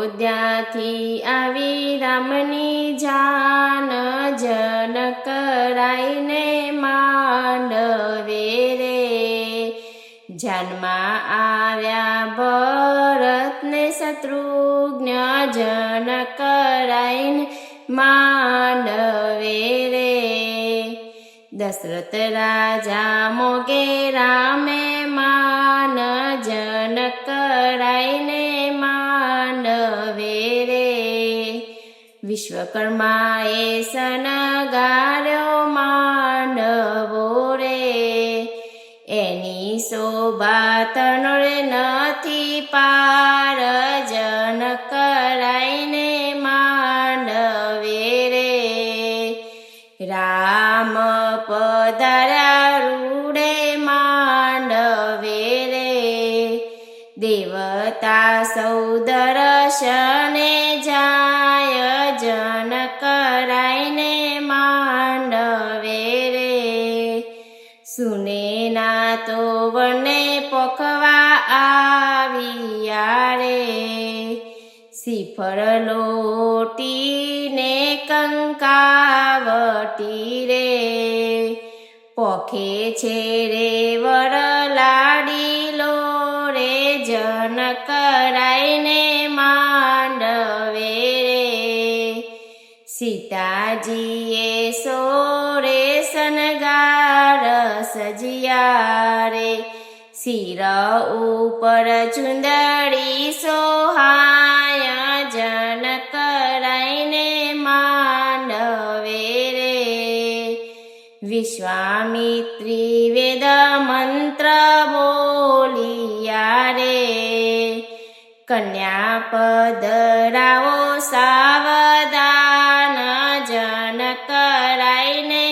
અયોધ્યાથી આવી રામની જાન, જન કરાઈને માંડવે રે. જાનમાં આવ્યા ભરત ને શત્રુઘ્ન, જન કરાઈને માંડવે રે. દશરથ રાજા મોગે રામે માન, જન કરાઈને માંડવે રે. વિશ્વકર્માએ શણગાર્યો માંડવો રે. એની શોભા તનોરે નથી પાર, જન કરાઈને માંડવે રે. રામ પધાર્યા રૂડે માંડવે રે. દેવતા સૌ દર્શને જાય, જન કરાઈને માંડવે રે. સુનેના તો વને પોખવા આવ્યા રે. શ્રીફળ લોટીને કંકાવટી રે. પોખે છે રે વરલાડીલો રે, જન કરાઈને માંડવે રે. સીતાજીએ સોરે શણગાર સજ્યા રે. શિર ઉપર ચુંદડી સોહાય, જન કરાઈને માંડવે રે. વિશ્વામિત્રી વેદ મંત્ર બોલિયા રે. કન્યા પધરાવો સાવધાન, જન કરાઈને